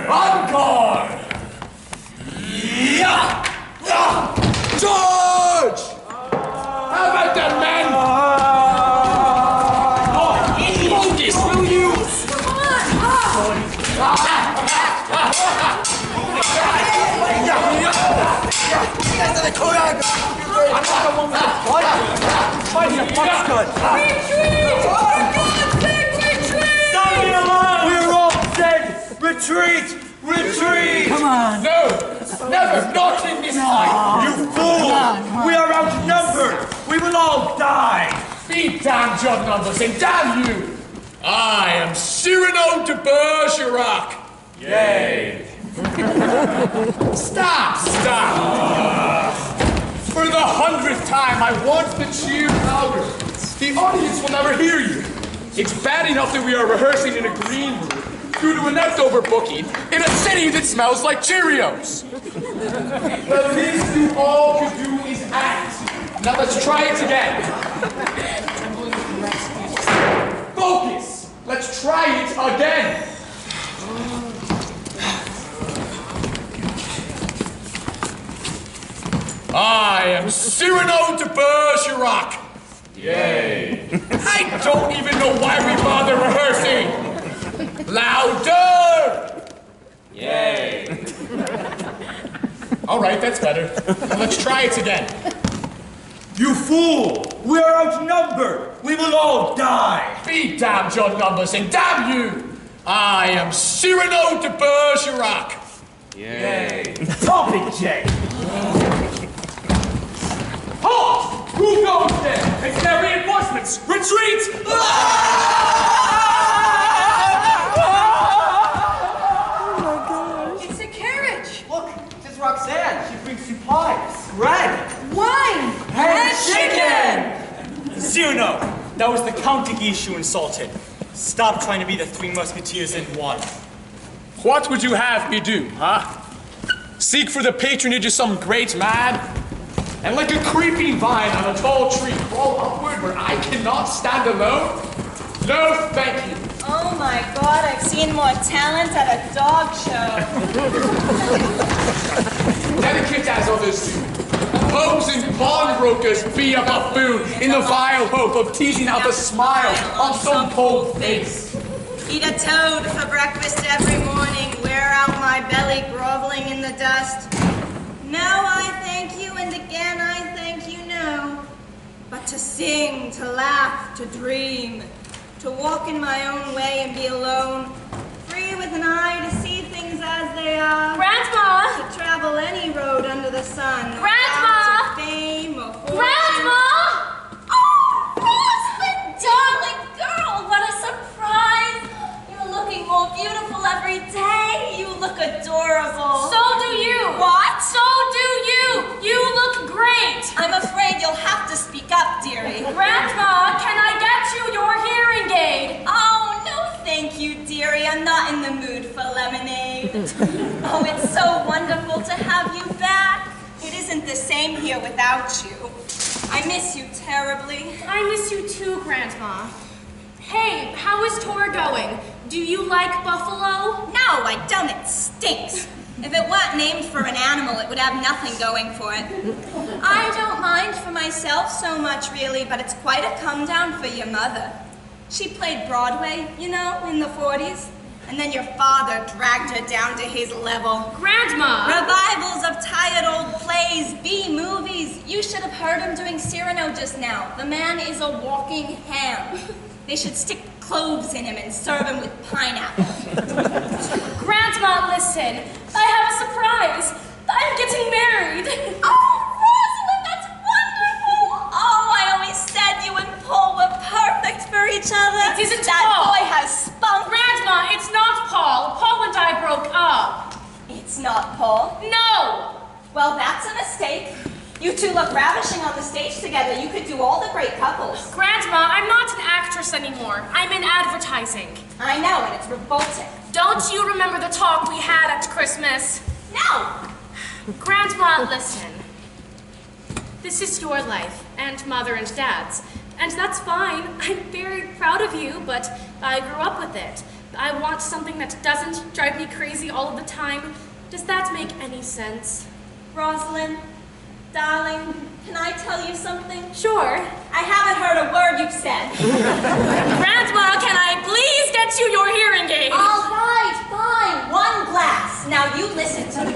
Encore! Yeah! George! How about that, man? Focus, will you? We're all dead! Retreat! Retreat! Come on! No! Never! Not in this time! You fool! We are outnumbered! We will all die! Be damned, your numbers, and damn you! I am Cyrano de Bergerac! Yay! Stop! Stop! For the 100th time, I want the cheer louder. The audience will never hear you. It's bad enough that we are rehearsing in a green room due to an overbooking in a city that smells like Cheerios. The least you all can do is act. Now let's try it again. Focus. Let's try it again. I am Cyrano de Bergerac. Yay! I don't even know why we bother rehearsing. Louder! Yay! All right, that's better. Now let's try it again. You fool! We are outnumbered! We will all die! Be damned, your numbers, and damn you! I am Cyrano de Bergerac. Yay! Topic J! Halt! Who goes there? It's their reinforcements! Retreat! It's a carriage. Look, it's Roxanne. She brings supplies. Bread. Wine. And chicken! Cyrano! That was the Count de Guiche you insulted. Stop trying to be the Three Musketeers in one. What would you have me do, huh? Seek for the patronage of some great man? And like a creeping vine on a tall tree, crawl upward where I cannot stand alone? No, thank you. Oh my God, I've seen more talent at a dog show. Dedicate as others do. Popes and pawnbrokers be a buffoon in the vile hope of teasing out a smile on some cold face. Eat a toad for breakfast every morning, wear out my belly groveling in the dust. No, I thank you, and again I thank you, no. But to sing, to laugh, to dream, to walk in my own way and be alone, free with an eye to see things as they are. Grandma! To travel any road under the sun. Grandma! To fame or fortune. Grandma! Oh, Rosalind, darling girl, what a surprise! You're looking more beautiful every day. You look adorable. So do you. What? So do you. You look great. I'm afraid you'll have to speak up, dearie. Grandma, can I get you your hearing aid? Oh, no thank you, dearie. I'm not in the mood for lemonade. Oh, it's so wonderful to have you back. It isn't the same here without you. I miss you terribly. I miss you too, Grandma. Hey, how is tour going? Do you like buffalo? No, I don't. It stinks. If it weren't named for an animal, it would have nothing going for it. I don't mind for myself so much, really, but it's quite a come down for your mother. She played Broadway, you know, in the 40s. And then your father dragged her down to his level. Grandma! Revivals of tired old plays, B-movies. You should have heard him doing Cyrano just now. The man is a walking ham. They should stick cloves in him and serve him with pineapple. Grandma, listen. I have a surprise. I'm getting married. Oh, Rosalind, that's wonderful. Oh, I always said you and Paul were perfect for each other. It isn't that Paul. boy has spunk. Grandma, it's not Paul. Paul and I broke up. It's not Paul. No! Well, that's a mistake. You two look ravishing on the stage together. You could do all the great couples. Grandma, I'm not an actress anymore. I'm in advertising. I know, and it's revolting. Don't you remember the talk we had at Christmas? No! Grandma, listen. This is your life, and Mother and Dad's. And that's fine. I'm very proud of you, but I grew up with it. I want something that doesn't drive me crazy all of the time. Does that make any sense? Rosalind, darling, can I tell you something? Sure. I haven't heard a word you've said. Grandma, can I please get you your hearing aid? All right, fine. One glass. Now you listen to me.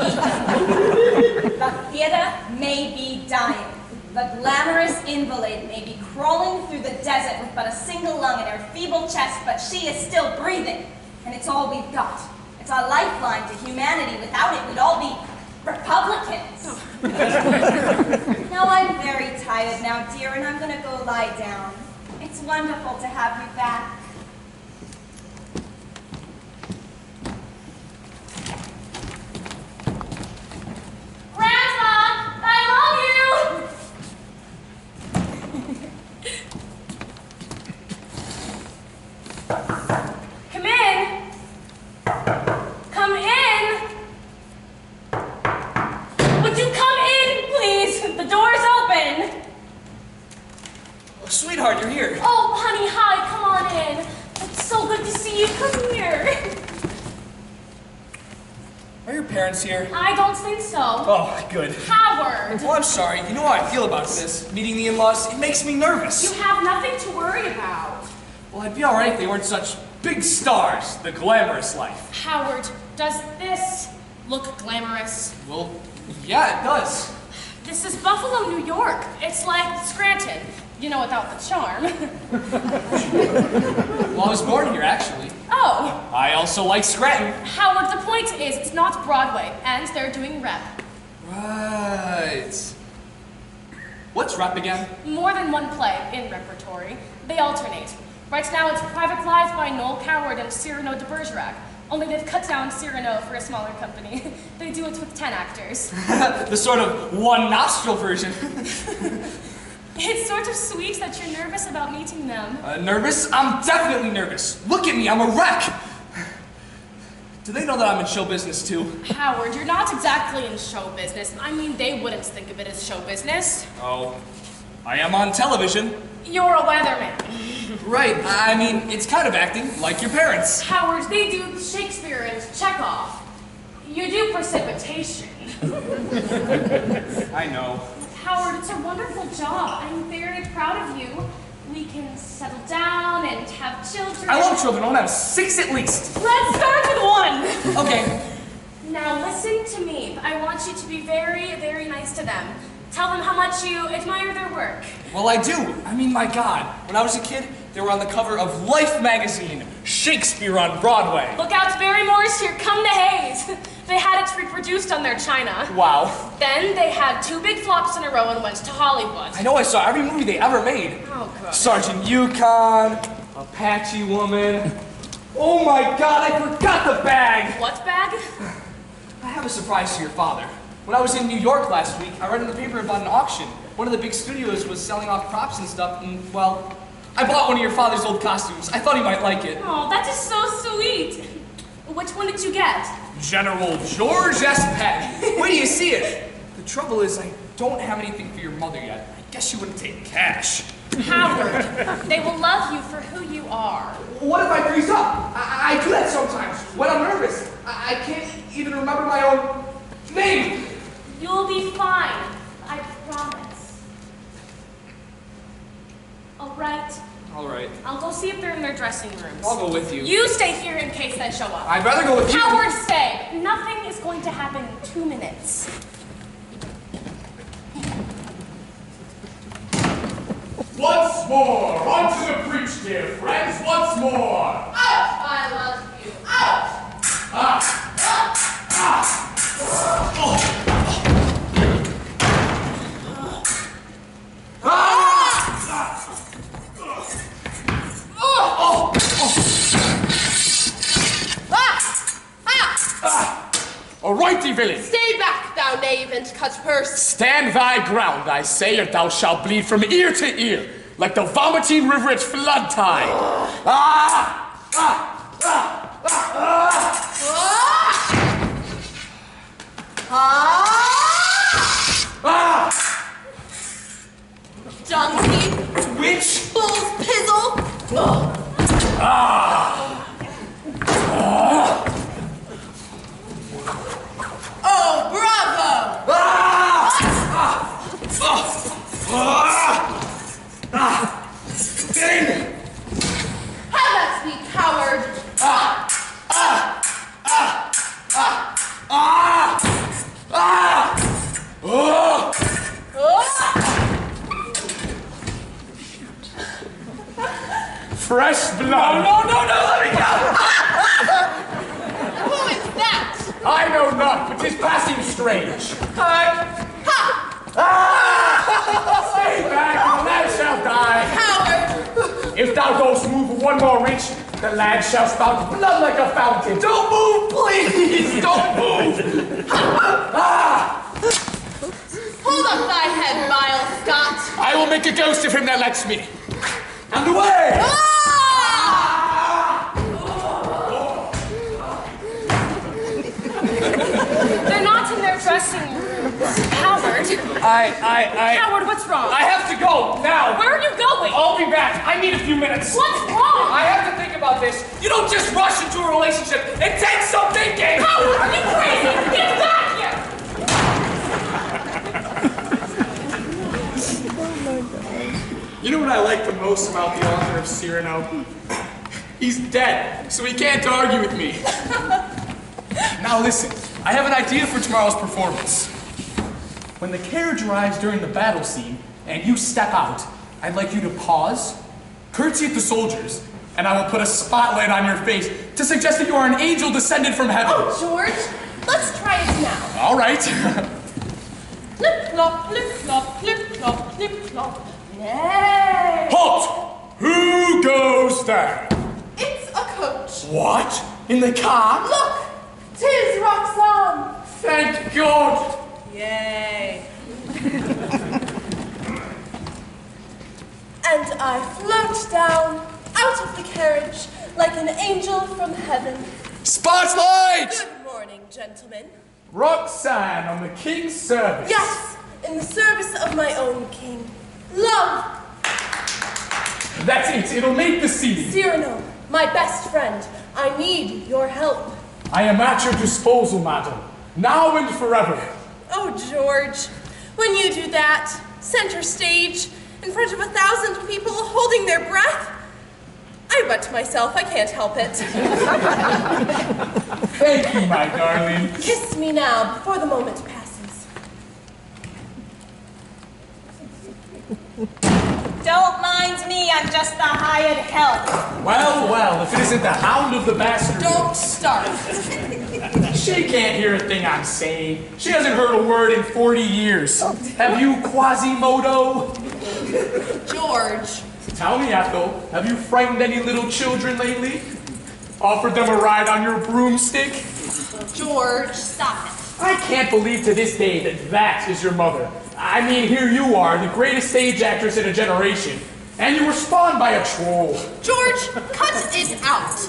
The theater may be dying. The glamorous invalid may be crawling through the desert with but a single lung in her feeble chest, but she is still breathing. And it's all we've got. It's our lifeline to humanity. Without it, we'd all be Republicans. No, I'm very tired now, dear, and I'm gonna go lie down. It's wonderful to have you back. Grandma, I love you! Come in. Come in. Would you come in, please? The door's open. Oh, sweetheart, you're here. Oh, honey, hi, come on in. It's so good to see you. Come here. Are your parents here? I don't think so. Oh, good. Howard. Well, I'm sorry. You know how I feel about this. Meeting the in-laws, it makes me nervous. You have nothing to worry about. Well, I'd be all right if they weren't such big stars, the glamorous life. Howard, does this look glamorous? Well, yeah, it does. This is Buffalo, New York. It's like Scranton, you know, without the charm. Well, I was born here, actually. Oh, I also like Scranton. Howard, the point is, it's not Broadway, and they're doing rep. Right. What's rep again? More than one play in repertory. They alternate. Right now it's Private Lives by Noel Coward and Cyrano de Bergerac. Only they've cut down Cyrano for a smaller company. They do it with 10 actors. The sort of one-nostril version. It's sort of sweet that you're nervous about meeting them. Nervous? I'm definitely nervous. Look at me, I'm a wreck. Do they know that I'm in show business too? Howard, you're not exactly in show business. I mean, they wouldn't think of it as show business. Oh, I am on television. You're a weatherman. Right, I mean, it's kind of acting, like your parents. Howard, they do Shakespeare and Chekhov. You do precipitation. I know. Howard, it's a wonderful job. I'm very proud of you. We can settle down and have children. I love children. I want to have 6 at least. Let's start with 1. Okay. Now listen to me. I want you to be very, very nice to them. Tell them how much you admire their work. Well, I do. I mean, my God. When I was a kid, they were on the cover of Life magazine. Shakespeare on Broadway. Look out, Barrymore's Here Come the Haze. They had it reproduced on their china. Wow. Then they had 2 big flops in a row and went to Hollywood. I know I saw every movie they ever made. Oh, good. Sergeant Yukon, Apache Woman. Oh my God, I forgot the bag. What bag? I have a surprise for your father. When I was in New York last week, I read in the paper about an auction. One of the big studios was selling off props and stuff, and, well, I bought one of your father's old costumes. I thought he might like it. Oh, that is so sweet. Which one did you get? General George S. Patton. Wait till you see it. The trouble is, I don't have anything for your mother yet. I guess she wouldn't take cash. Howard, they will love you for who you are. What if I freeze up? I do that sometimes. When I'm nervous, I can't even remember my own name. You'll be fine. I promise. All right. All right. I'll go see if they're in their dressing rooms. I'll go with you. You stay here in case they show up. I'd rather go with you. Howard, stay. Nothing is going to happen in 2 minutes. Once more, on to the breach, dear friends, once more. I love you. All righty, villain. Stay back, thou knave and cut purse. Stand thy ground, I say, or thou shalt bleed from ear to ear, like the vomiting river at flood tide. Donkey. Witch. Bull's pizzle. first blood. No, let me go! Who is that? I know not, but 'tis passing strange. Ha! Stay back, and the lad shall die. Coward! If thou goest move one more inch, the lad shall spout blood like a fountain. Don't move, please! Don't move! Hold up thy head, vile Scot! I will make a ghost of him that lets me. And away! Ah! They're not in their dressing rooms. Howard. Howard, what's wrong? I have to go, now. Where are you going? I'll be back. I need a few minutes. What's wrong? I have to think about this. You don't just rush into a relationship. It takes some thinking! Howard, are you crazy? Get back here! You know what I like the most about the author of Cyrano? He's dead, so he can't argue with me. Now listen, I have an idea for tomorrow's performance. When the carriage arrives during the battle scene, and you step out, I'd like you to pause, curtsy at the soldiers, and I will put a spotlight on your face to suggest that you are an angel descended from heaven. Oh, George, let's try it now. All right. Flip-flop, flip-flop, flip-flop, flip-flop. Yay! Halt! Who goes there? It's a coach. What? In the car? Look! 'Tis Roxanne! Thank God! Yay! And I float down out of the carriage like an angel from heaven. Spotlight! Good morning, gentlemen. Roxanne on the king's service. Yes, in the service of my own king. Love! That's it. It'll make the scene. Cyrano, my best friend, I need your help. I am at your disposal, madam. Now and forever. Oh, George, when you do that, center stage, in front of 1,000 people holding their breath, I wet myself, I can't help it. Thank you, my darling. Kiss me now, before the moment passes. Don't mind me, I'm just the hired help. Well, if it isn't the hound of the bastard. Don't start. She can't hear a thing I'm saying. She hasn't heard a word in 40 years. Have you, Quasimodo? George. Tell me, Ethel, have you frightened any little children lately? Offered them a ride on your broomstick? George, stop it. I can't believe to this day that that is your mother. I mean, here you are, the greatest stage actress in a generation, and you were spawned by a troll. George, cut it out.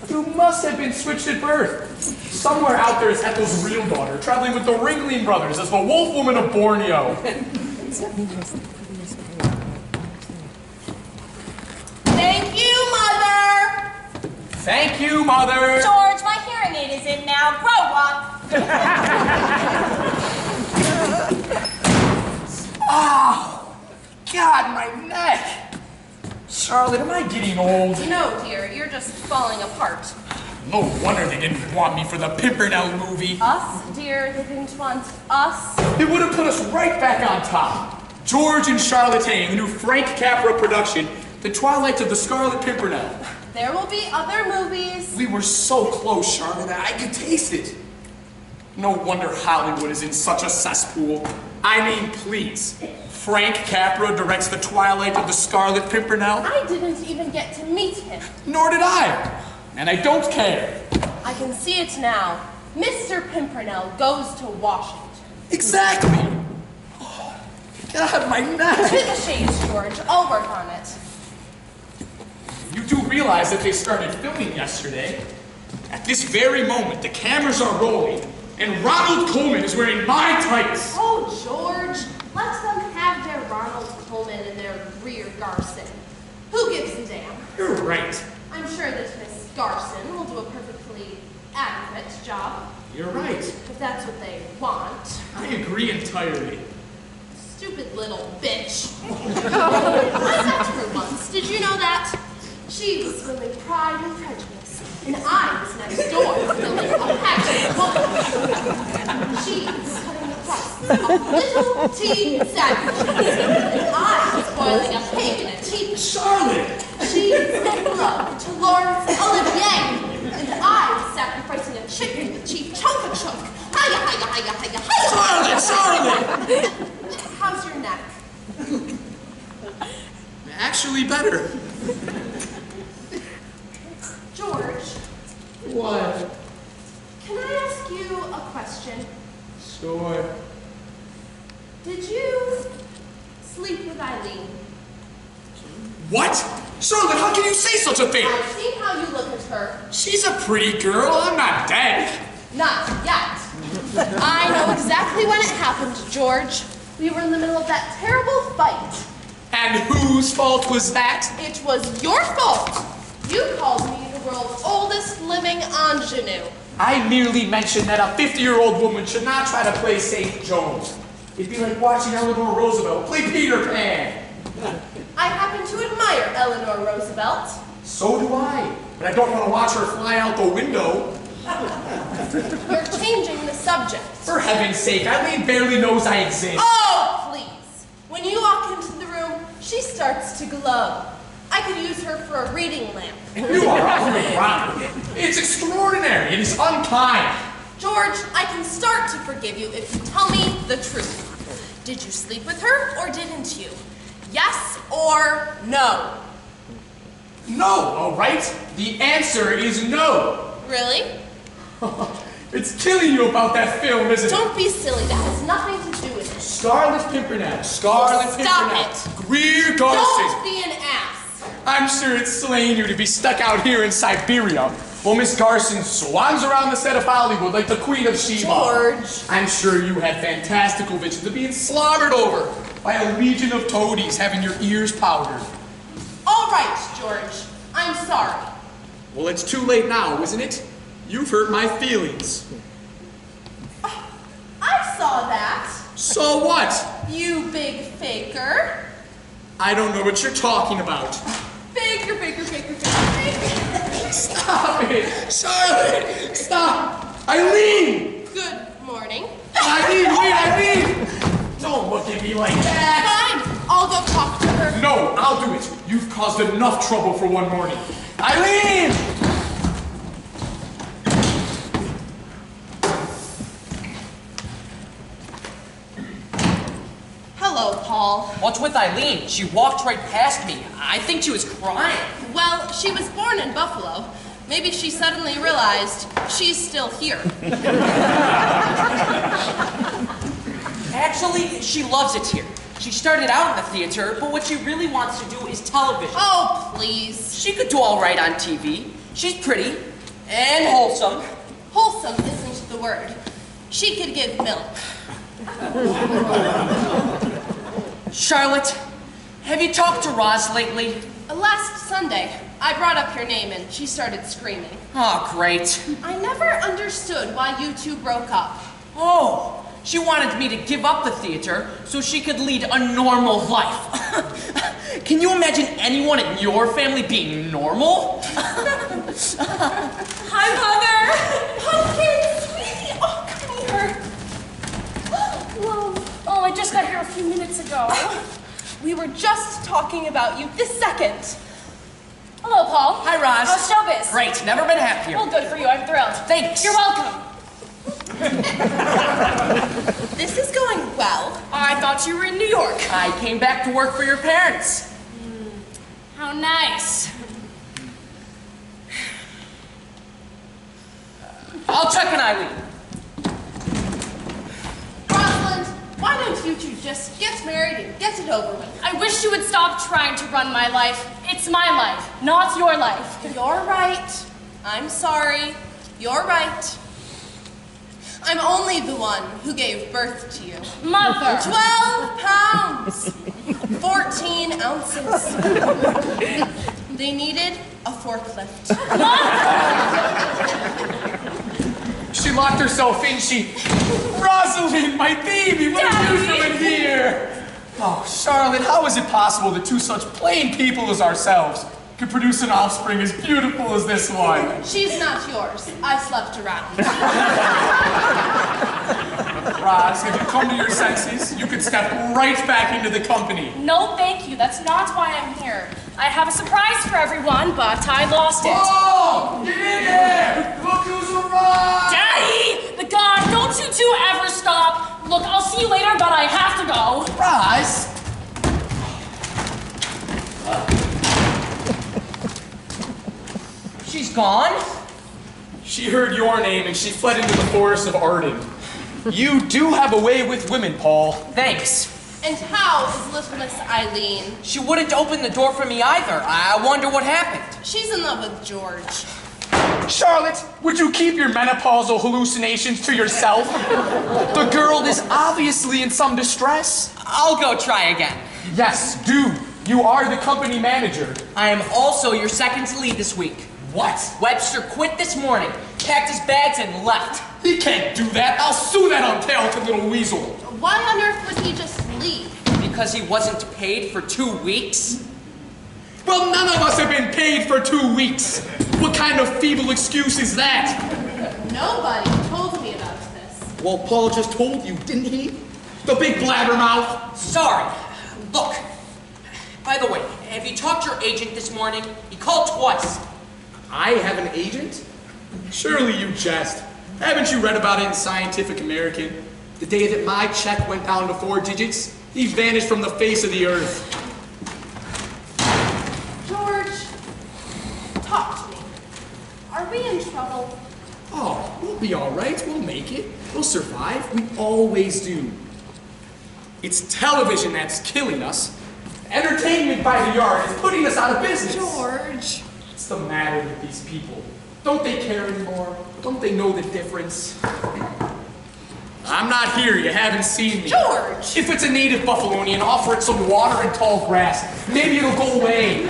You must have been switched at birth. Somewhere out there is Ethel's real daughter, traveling with the Ringling brothers as the wolf woman of Borneo. Thank you, Mother. Thank you, Mother. George, my hearing aid is in now. Grow up. Oh, God, my neck. Charlotte, am I getting old? No, dear, you're just falling apart. No wonder they didn't want me for the Pimpernel movie. Us, dear, they didn't want us. It would have put us right back on top. George and Charlotte Hay, the new Frank Capra production, The Twilight of the Scarlet Pimpernel. There will be other movies. We were so close, Charlotte, I could taste it. No wonder Hollywood is in such a cesspool. I mean, please. Frank Capra directs The Twilight of the Scarlet Pimpernel? I didn't even get to meet him. Nor did I. And I don't care. I can see it now. Mr. Pimpernel goes to Washington. Exactly. Oh, God, my neck. To the shades, George. I'll work on it. You do realize that they started filming yesterday? At this very moment, the cameras are rolling, and Ronald Coleman is wearing my tights. Oh, George. Let them have their Ronald Coleman and their Greer Garson. Who gives a damn? You're right. I'm sure that Miss Garson will do a perfectly adequate job. You're right. If that's what they want. I agree entirely. Stupid little bitch. I met her once. Did you know that? She was filming Pride and Prejudice, and I was next door filming a passion woman. She was cutting the crusts of little tea sandwiches, and I was boiling a pig in a teapot. Charlotte! She was making love the chief chunk of chunk. Hiya, hiya, hiya, hiya, hiya. Charlotte! How's your neck? Actually better. George, What? can I ask you a question? Sure. Did you sleep with Eileen? What? Charlotte, how can you say such a thing? I've seen how you look at her. She's a pretty girl. I'm not dead. Not yet. I know exactly when it happened, George. We were in the middle of that terrible fight. And whose fault was that? It was your fault. You called me the world's oldest living ingenue. I merely mentioned that a 50-year-old woman should not try to play St. Jones. It'd be like watching Eleanor Roosevelt play Peter Pan. I happen to admire Eleanor Roosevelt. So do I. But I don't want to watch her fly out the window. We're changing the subject. For heaven's sake, Eileen barely knows I exist. Oh, please. When you walk into the room, she starts to glow. I could use her for a reading lamp. You are off the ground. It's extraordinary. It is unkind. George, I can start to forgive you if you tell me the truth. Did you sleep with her or didn't you? Yes or no? No, all right? The answer is no. Really? It's killing you about that film, isn't it? Don't be silly. That has nothing to do with it. Scarlet Pimpernel. Scarlet Stop Pimpernel. it. Greer Garces. Don't be an ass. I'm sure it's slaying you to be stuck out here in Siberia while Miss Garson swans around the set of Hollywood like the Queen of Sheba. George. I'm sure you had fantastical visions of being slaughtered over by a legion of toadies having your ears powdered. All right, George. I'm sorry. Well, it's too late now, isn't it? You've hurt my feelings. I saw that. So what? You big faker. I don't know what you're talking about. Faker. Stop it! Charlotte! Stop! Eileen! Good morning. Eileen, wait, Eileen! Don't look at me like that! Fine. I'll go talk to her. No, I'll do it. You've caused enough trouble for one morning. Eileen! Hello, Paul. What's with Eileen? She walked right past me. I think she was crying. Well, she was born in Buffalo. Maybe she suddenly realized she's still here. Actually, she loves it here. She started out in the theater, but what she really wants to do is television. Oh, please. She could do all right on TV. She's pretty and wholesome. Wholesome isn't the word. She could give milk. Charlotte, have you talked to Roz lately? Last Sunday, I brought up your name and she started screaming. Oh, great. I never understood why you two broke up. Oh, she wanted me to give up the theater so she could lead a normal life. Can you imagine anyone in your family being normal? Hi, Mother. Pumpkin, sweetie, oh, come here. Whoa. Oh, I just got here a few minutes ago. We were just talking about you this second. Hello, Paul. Hi, Roz. How's showbiz? Great, never been happier. Well, good for you. I'm thrilled. Thanks. You're welcome. This is going well. I thought you were in New York. I came back to work for your parents. How nice. I'll check on Eileen. Rosalind, why don't you two just get married and get it over with? I wish you would stop trying to run my life. It's my life, not your life. You're right. I'm sorry. You're right. I'm only the one who gave birth to you. Mother. 12 pounds. 14 ounces. They needed a forklift. She locked herself in. Rosalind, my baby, what are you doing here? Oh, Charlotte, how is it possible that two such plain people as ourselves could produce an offspring as beautiful as this one? She's not yours. I slept around. Roz, have you come to your senses? You could step right back into the company. No, thank you. That's not why I'm here. I have a surprise for everyone, but I lost it. Oh, get in there! Look Tokyo's arrived! Daddy! The God, don't you two ever stop! Look, I'll see you later, but I have to go. Roz! She's gone? She heard your name and she fled into the forest of Arden. You do have a way with women, Paul. Thanks. And how is little Miss Eileen? She wouldn't open the door for me either. I wonder what happened. She's in love with George. Charlotte, would you keep your menopausal hallucinations to yourself? The girl is obviously in some distress. I'll go try again. Yes, do. You are the company manager. I am also your second to lead this week. What? Webster quit this morning, packed his bags and left. He can't do that. I'll sue that untalented little weasel. Why on earth would he just leave? Because he wasn't paid for 2 weeks? Well, none of us have been paid for 2 weeks. What kind of feeble excuse is that? Nobody told me about this. Well, Paul just told you, didn't he? The big blabbermouth. Sorry. Look. By the way, have you talked to your agent this morning? He called twice. I have an agent? Surely you jest. Haven't you read about it in Scientific American? The day that my check went down to 4 digits, he vanished from the face of the earth. George, talk to me. Are we in trouble? Oh, we'll be all right. We'll make it. We'll survive. We always do. It's television that's killing us. Entertainment by the yard is putting us out of business. George. What's the matter with these people? Don't they care anymore? Don't they know the difference? I'm not here. You haven't seen me. George! If it's a native Buffalonian, offer it some water and tall grass. Maybe it'll go away.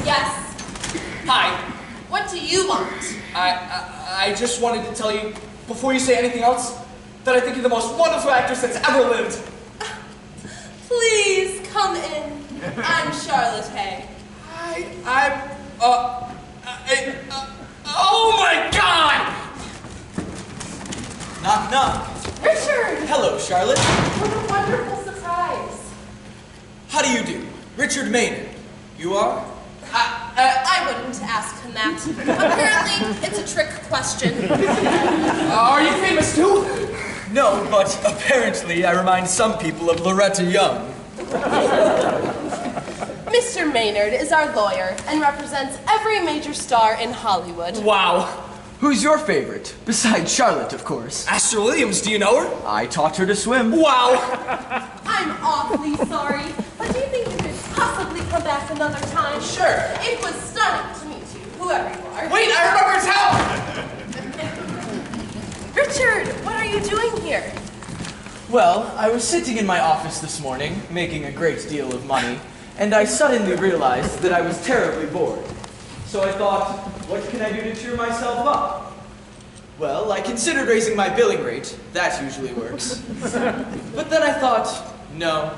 Yes. Hi. What do you want? I just wanted to tell you, before you say anything else, that I think you're the most wonderful actress that's ever lived. Please come in. I'm Charlotte Hay. Oh my God! Knock, knock. Richard! Hello, Charlotte. What a wonderful surprise. How do you do? Richard Maynard. You are? I wouldn't ask him that. Apparently, it's a trick question. Are you famous too? No, but apparently I remind some people of Loretta Young. Mr. Maynard is our lawyer and represents every major star in Hollywood. Wow. Who's your favorite? Besides Charlotte, of course. Astor Williams, do you know her? I taught her to swim. Wow. I'm awfully sorry, but do you think you could possibly come back another time? Sure. It was stunning to meet you, whoever you are. Wait, I remember his house! Richard, what are you doing here? Well, I was sitting in my office this morning, making a great deal of money, and I suddenly realized that I was terribly bored. So I thought, what can I do to cheer myself up? Well, I considered raising my billing rate. That usually works. But then I thought, no,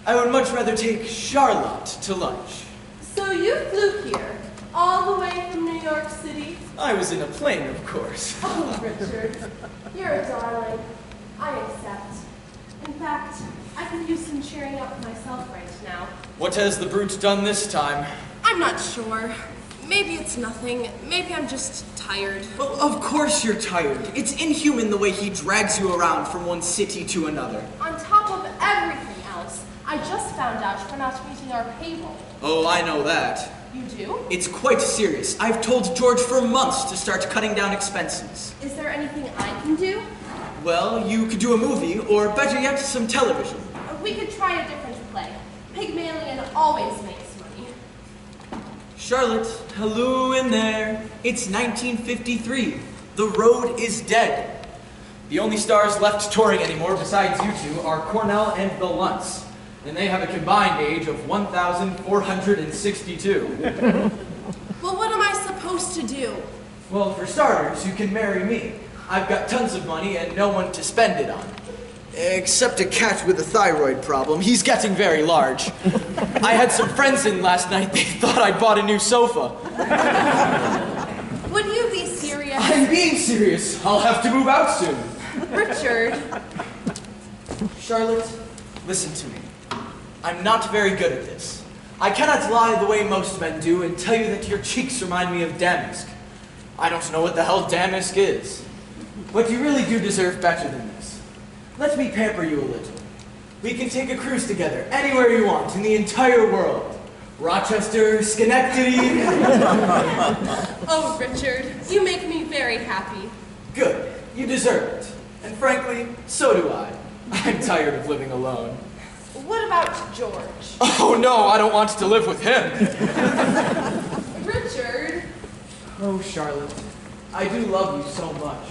I would much rather take Charlotte to lunch. So you flew here, all the way from New York City? I was in a plane, of course. Oh, Richard, you're a darling. I accept. In fact, I could use some cheering up myself right now. What has the brute done this time? I'm not sure. Maybe it's nothing. Maybe I'm just tired. Well, of course you're tired. It's inhuman the way he drags you around from one city to another. On top of everything else, I just found out you're not meeting our payroll. Oh, I know that. You do? It's quite serious. I've told George for months to start cutting down expenses. Is there anything I can do? Well, you could do a movie, or better yet, some television. We could try a different play. Pygmalion always makes money. Charlotte, hello in there. It's 1953. The road is dead. The only stars left touring anymore besides you two are Cornell and the Luntz. And they have a combined age of 1,462. Well, what am I supposed to do? Well, for starters, you can marry me. I've got tons of money and no one to spend it on. Except a cat with a thyroid problem. He's getting very large. I had some friends in last night. They thought I'd bought a new sofa. Would you be serious? I'm being serious. I'll have to move out soon. Richard. Charlotte, listen to me. I'm not very good at this. I cannot lie the way most men do and tell you that your cheeks remind me of Damask. I don't know what the hell damask is. But you really do deserve better than this. Let me pamper you a little. We can take a cruise together anywhere you want in the entire world. Rochester, Schenectady. Oh, Richard, you make me very happy. Good. You deserve it. And frankly, so do I. I'm tired of living alone. What about George? Oh no, I don't want to live with him. Richard? Oh, Charlotte, I do love you so much.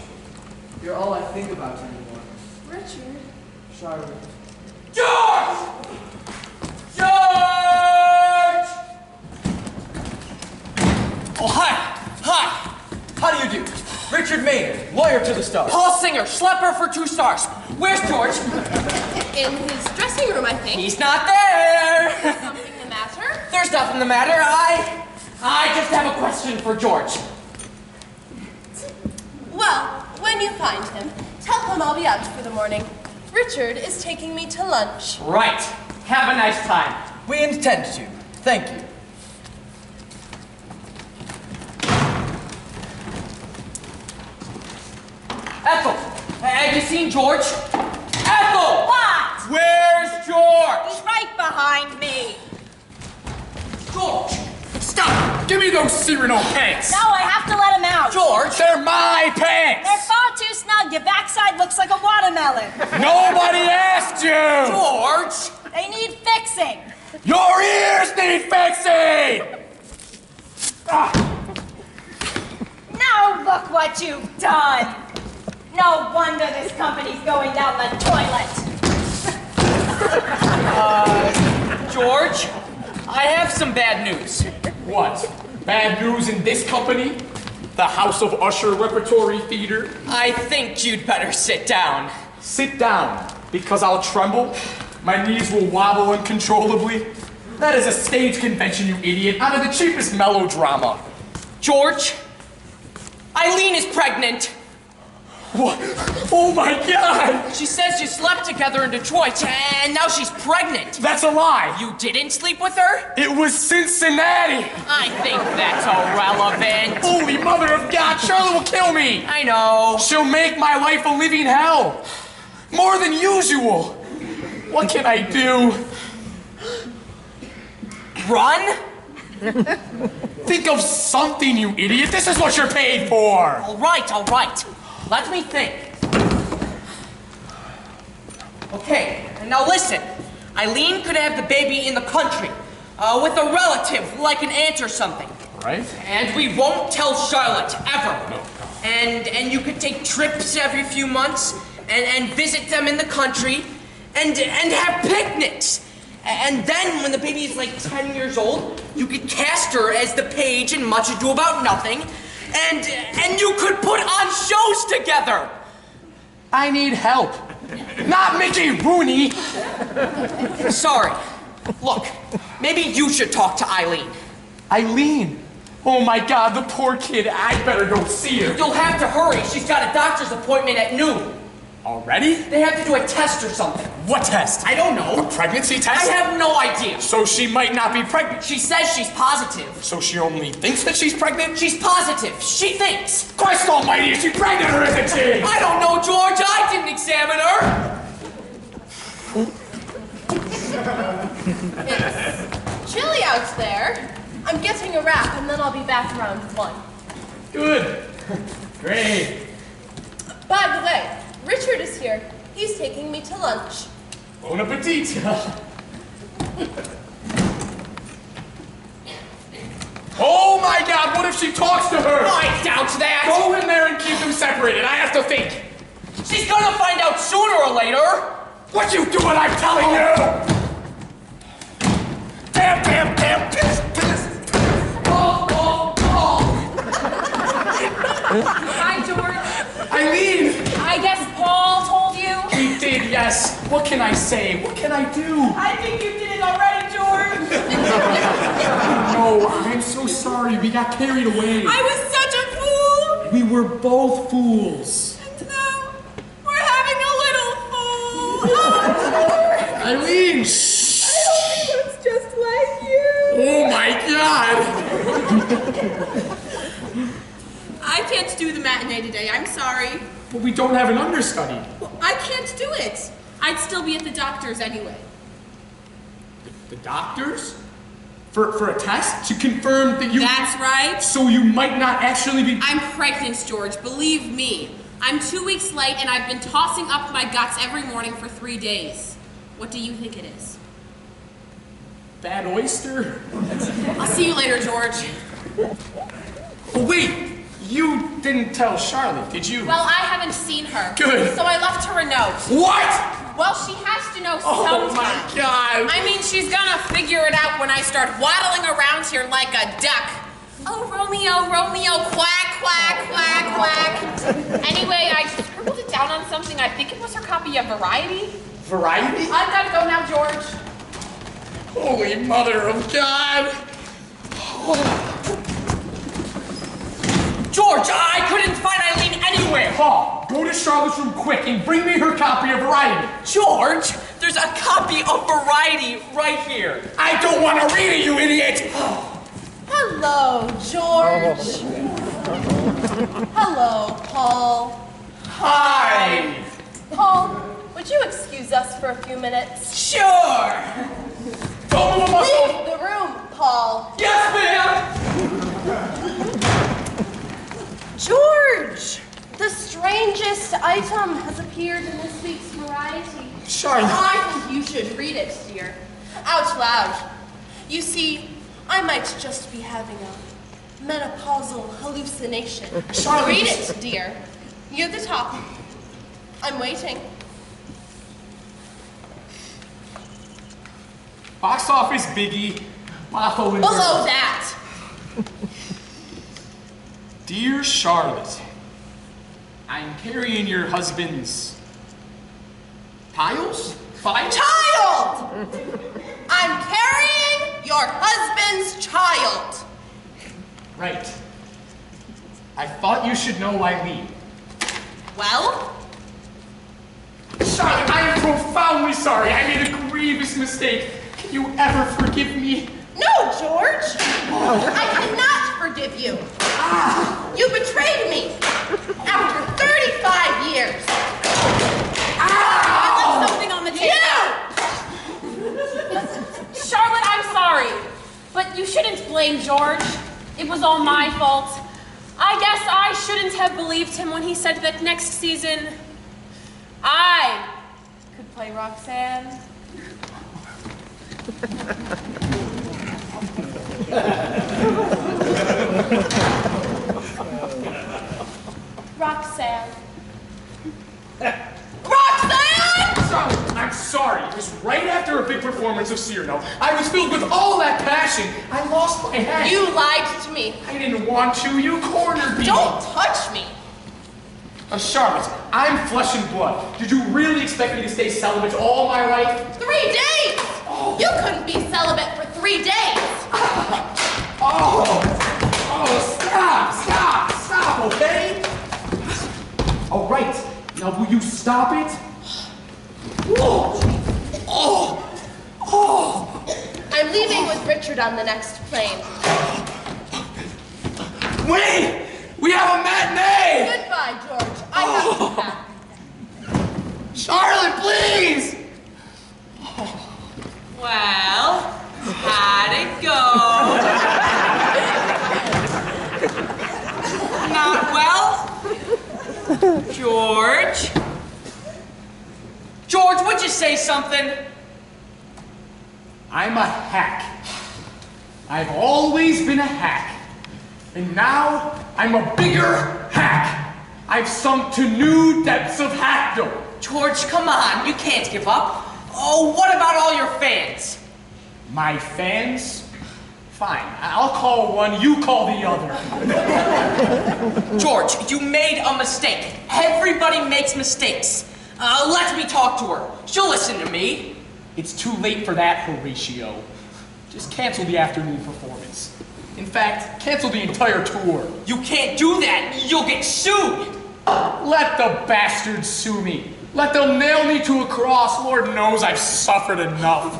You're all I think about anymore. Richard? Charlotte. George! George! Oh, hi. Hi. How do you do? Richard Maynard, lawyer to the stars. Paul Singer, schlepper for 2 stars. Where's George? In his dressing room, I think. He's not there. Something the matter? There's nothing the matter. I just have a question for George. Well, when you find him, tell him I'll be out for the morning. Richard is taking me to lunch. Right. Have a nice time. We intend to. Thank you. Ethel, have you seen George? Ethel! What? Where's George? He's right behind me. George! Stop! Give me those Cyrano pants! No, I have to let him out. George! They're my pants! They're far too snug. Your backside looks like a watermelon. Nobody asked you! George! They need fixing. Your ears need fixing! Now look what you've done. No wonder this company's going down the toilet. George, I have some bad news. What? Bad news in this company? The House of Usher Repertory Theater? I think you'd better sit down. Sit down, because I'll tremble. My knees will wobble uncontrollably. That is a stage convention, you idiot, out of the cheapest melodrama. George, Eileen is pregnant. What? Oh my God! She says you slept together in Detroit, and now she's pregnant. That's a lie. You didn't sleep with her? It was Cincinnati. I think that's irrelevant. Holy mother of God, Charlotte will kill me. I know. She'll make my life a living hell. More than usual. What can I do? Run? Think of something, you idiot. This is what you're paid for. All right. Let me think. Okay, now listen. Eileen could have the baby in the country, with a relative, like an aunt or something. Right? And we won't tell Charlotte, ever. No. And you could take trips every few months, and visit them in the country, and have picnics. And then, when the baby is like 10 years old, you could cast her as the page in Much Ado About Nothing, and you could put on shows together. I need help. Not Mickey Rooney. Sorry. Look, maybe you should talk to Eileen. Eileen? Oh my God, the poor kid. I better go see her. You'll have to hurry. She's got a doctor's appointment at noon. Already? They have to do a test or something. What test? I don't know. A pregnancy test? I have no idea. So she might not be pregnant. She says she's positive. So she only thinks that she's pregnant? She's positive. She thinks. Christ almighty, is she pregnant or isn't she? I don't know, George. I didn't examine her. It's chilly out there. I'm getting a wrap and then I'll be back around 1. Good. Great. By the way, Richard is here. He's taking me to lunch. Bon appetit. Oh my God, what if she talks to her? I doubt that. Go in there and keep them separated. I have to think. She's gonna find out sooner or later. What you doing, I'm telling you? Damn, piss. Hi, George. Eileen! I guess Paul told you? He did, yes. What can I say? What can I do? I think you did it already, George. No, I'm so sorry. We got carried away. I was such a fool. We were both fools. And now we're having a little fool. Eileen, shh. I hope he looks just like you. Oh my God. I can't do the matinee today. I'm sorry. But we don't have an understudy. Well, I can't do it. I'd still be at the doctor's anyway. The doctors? For a test? To confirm that you... That's right. So you might not actually be... I'm pregnant, George. Believe me. I'm 2 weeks late and I've been tossing up my guts every morning for 3 days. What do you think it is? Bad oyster? I'll see you later, George. Oh, wait! You didn't tell Charlotte, did you? Well, I haven't seen her. Good. So I left her a note. What? Well, she has to know Oh sometime. my God! I mean, she's gonna figure it out when I start waddling around here like a duck. Oh, Romeo, Romeo, quack, quack, quack, quack. Anyway, I scribbled it down on something. I think it was her copy of Variety. Variety? I've gotta go now, George. Holy Mother of God! George, I couldn't find Eileen anywhere. Paul, go to Charlotte's room quick and bring me her copy of Variety. George, there's a copy of Variety right here. I don't want to read it, you idiot! Hello, George. Hello, Paul. Hi! Paul, would you excuse us for a few minutes? Sure. Don't move a muscle! Leave the room, Paul. Yes, George, the strangest item has appeared in this week's Variety. ma'am! Charlotte! I think you should read it, dear. Out loud. You see, I might just be having a menopausal hallucination. Charlotte, Read it, dear. Near the top. I'm waiting. Box office biggie, Botho and Below that. Dear Charlotte, I'm carrying your husband's... tiles? File? Child! I'm carrying your husband's child. Right. I thought you should know Eileen. Well? Charlotte, I am profoundly sorry. I made a grievous mistake. Can you ever forgive me? No, George. I cannot forgive you. You betrayed me after 35 years. I left something on the table. Charlotte, I'm sorry, but you shouldn't blame George. It was all my fault. I guess I shouldn't have believed him when he said that next season I could play Roxanne. Roxanne. Roxanne! Charlotte, I'm sorry. It was right after a big performance of Cyrano. I was filled with all that passion. I lost my head. You lied to me. I didn't want to. You cornered me. Don't touch me. Charlotte, I'm flesh and blood. Did you really expect me to stay celibate all my life? 3 days! You couldn't be celibate for 3 days. Stop, okay? All right, now will you stop it? I'm leaving with Richard on the next plane. Wait! We have a matinee! Goodbye, George. I have to pack. Charlotte, please! Well, how'd it go? Not well? George? George, would you say something? I'm a hack. I've always been a hack. And now, I'm a bigger hack. I've sunk to new depths of hackdom. George, come on, you can't give up. Oh, what about all your fans? My fans? Fine, I'll call one, you call the other. George, you made a mistake. Everybody makes mistakes. Let me talk to her. She'll listen to me. It's too late for that, Horatio. Just cancel the afternoon performance. In fact, cancel the entire tour. You can't do that. You'll get sued. Let the bastards sue me. Let them nail me to a cross. Lord knows I've suffered enough.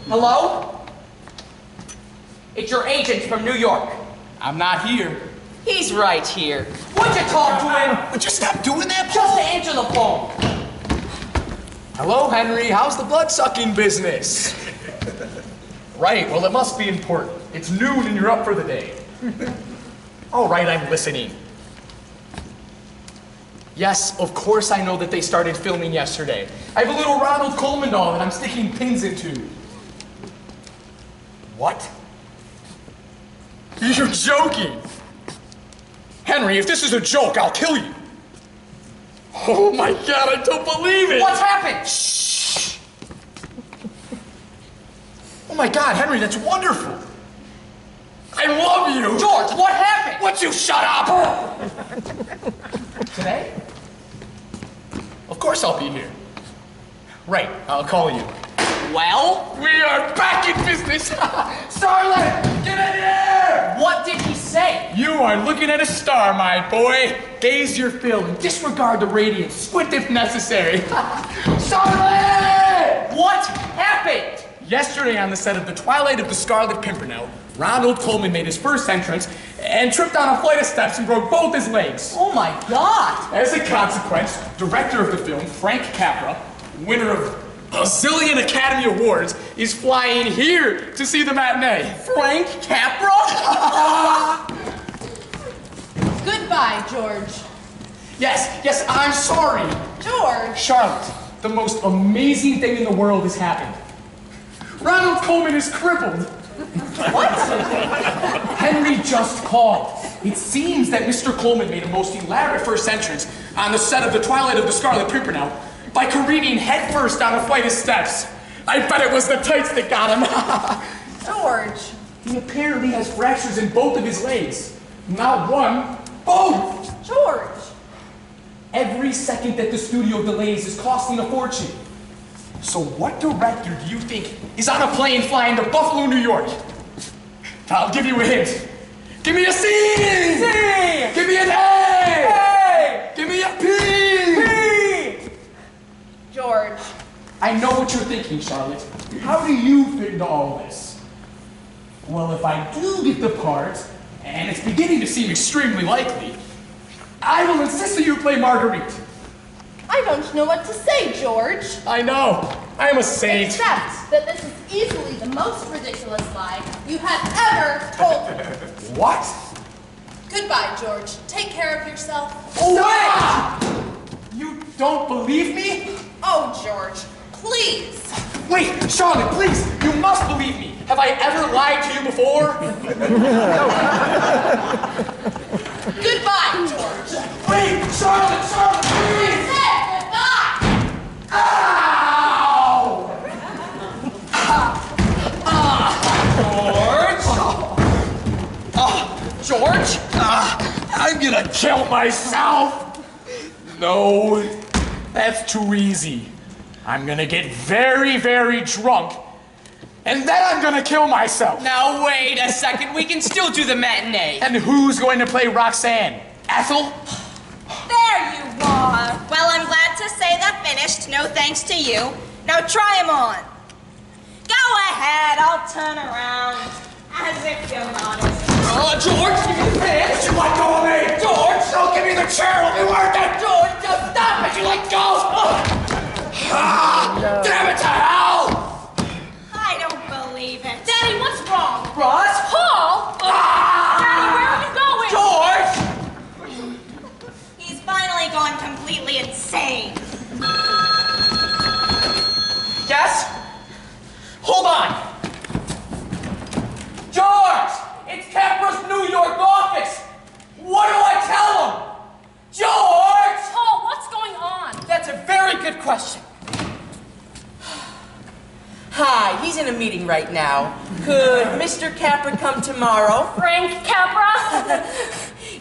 Hello? It's your agent from New York. I'm not here. He's right here. Would you talk to him? Would you stop doing that, Just Paul? answer the phone. Hello, Henry. How's the blood-sucking business? Right, well, it must be important. It's noon and you're up for the day. All right, I'm listening. Yes, of course I know that they started filming yesterday. I have a little Ronald Coleman doll that I'm sticking pins into. What? You're joking. Henry, if this is a joke, I'll kill you. Oh my God, I don't believe it. What's happened? Shh. Oh my God, Henry, that's wonderful. I love you. George, what happened? Would you shut up? Today? Of course I'll be here. Right, I'll call you. Well? We are back in business. Starlet, get in here. What did he say? You are looking at a star, my boy. Gaze your fill and disregard the radiance. Squint if necessary. Starlet! What happened? Yesterday on the set of The Twilight of the Scarlet Pimpernel, Ronald Coleman made his first entrance and tripped down a flight of steps and broke both his legs. Oh my God! As a consequence, director of the film, Frank Capra, winner of a zillion Academy Awards, is flying here to see the matinee. Frank Capra? Goodbye, George. Yes, I'm sorry. George! Charlotte, the most amazing thing in the world has happened. Ronald Coleman is crippled. What? Henry just called. It seems that Mr. Coleman made a most elaborate first entrance on the set of The Twilight of the Scarlet Pimpernel by careening headfirst down a flight of steps. I bet it was the tights that got him. George! He apparently has fractures in both of his legs. Not one, both! George! Every second that the studio delays is costing a fortune. So what director do you think is on a plane flying to Buffalo, New York? I'll give you a hint. Give me a C! C! Give me an A! A! Give me a P! P! George. I know what you're thinking, Charlotte. How do you fit into all this? Well, if I do get the part, and it's beginning to seem extremely likely, I will insist that you play Marguerite. I don't know what to say, George. I know. I am a saint. Except that this is easily the most ridiculous lie you have ever told me. What? Goodbye, George. Take care of yourself. Wait! You don't believe me? Oh, George, please. Wait, Charlotte, please, you must believe me. Have I ever lied to you before? Goodbye, George. Wait, Charlotte, please! I said goodbye. Ow! George? George? I'm gonna kill myself. No, that's too easy. I'm gonna get very, very drunk, and then I'm gonna kill myself. Now wait a second, we can still do the matinee. And who's going to play Roxanne? Ethel? There you are. Well, I'm glad to say that finished. No thanks to you. Now try 'em on. Go ahead, I'll turn around. As if you're modest. George, give me the pants. Would you let go of me? George! Don't give me the chair, it'll be worth it! George, just stop it! Would you let go? Damn it to hell! I don't believe it. Daddy, what's wrong? Ross? Paul? Daddy, where are you going? George! He's finally gone completely insane. Yes? Hold on. George! It's Capra's New York office! What do I tell him? George! Paul, what's going on? That's a very good question. Hi, he's in a meeting right now. Could Mr. Capra come tomorrow? Frank Capra?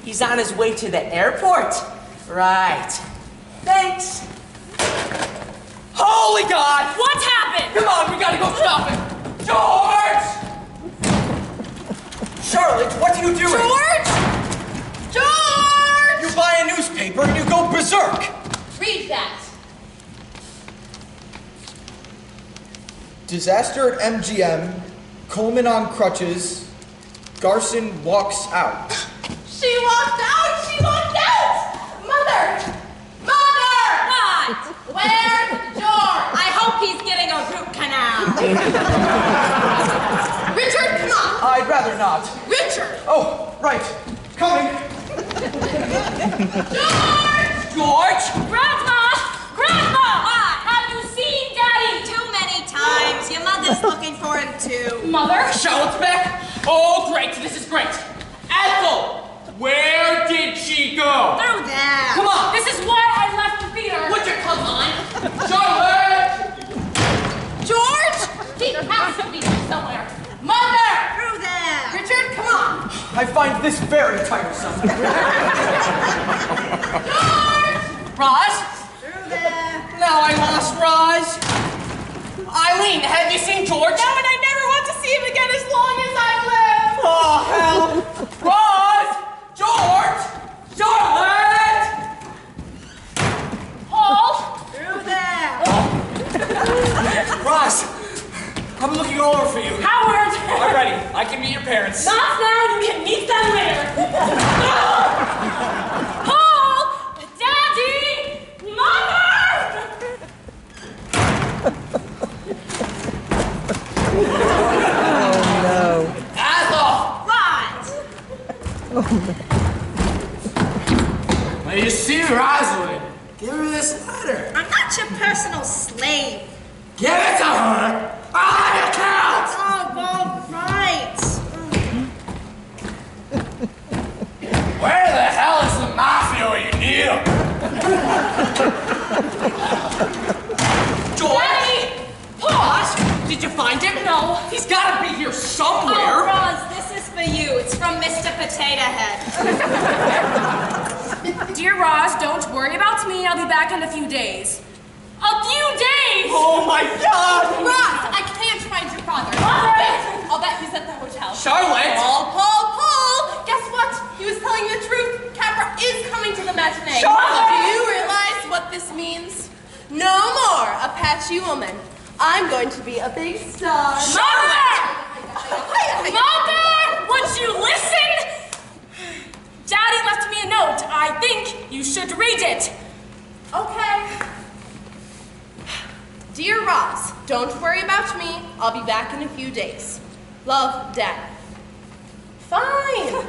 He's on his way to the airport. Right. Thanks. Holy God! What happened? Come on, we gotta go stop him! George! Charlotte, what are you doing? George! George! You buy a newspaper and you go berserk. Read that. Disaster at MGM, Coleman on crutches, Garson walks out. She walked out! She walked out! Mother! Mother! What? Where's George? I hope he's getting a root canal. Richard, come on! I'd rather not. Richard! Oh, right. Coming. George! Grandma! Grandma! What? Have you seen Daddy? Too many times. Your mother's looking for him too. Mother? Charlotte's back? Oh, great. This is great. Ethel! Where did she go? Through there. Come on. This is why I left the theater. Put your clothes on. Charlotte! George! He has to be here somewhere. Mother! Through there. Richard, come on! I find this very tiresome. Roz? Through there. Now I lost Roz. Eileen, have you seen George? No, and I never want to see him again as long as I live. Oh, hell. Roz! George! Charlotte! Paul? Through there. Roz, I'm looking all over for you. Howard? I'm ready. I can meet your parents. Not now, you can meet them later. Paul! Daddy! Mother! Ethel! Right. Now you see Rosalind. Give her this letter. I'm not your personal slave. Give it to her. I'll have you count. Oh, all right. Where the hell is the mafia when you need them? George! Daddy! Roz, did you find him? No. He's got to be here Oh, somewhere. Roz, this is for you. It's from Mr. Potato Head. Dear Roz, don't worry about me. I'll be back in a few days. A few days! Oh my God! Roz, I can't find your father. Mother! I'll bet he's at the hotel. Charlotte! Paul! Guess what? He was telling you the truth. Capra is coming to the matinee. Charlotte! Do you realize what this means? No more Apache woman. I'm going to be a big star. Mother! Mother! Would you listen? Daddy left me a note. I think you should read it. Okay. Dear Roz, don't worry about me. I'll be back in a few days. Love, Dad. Fine.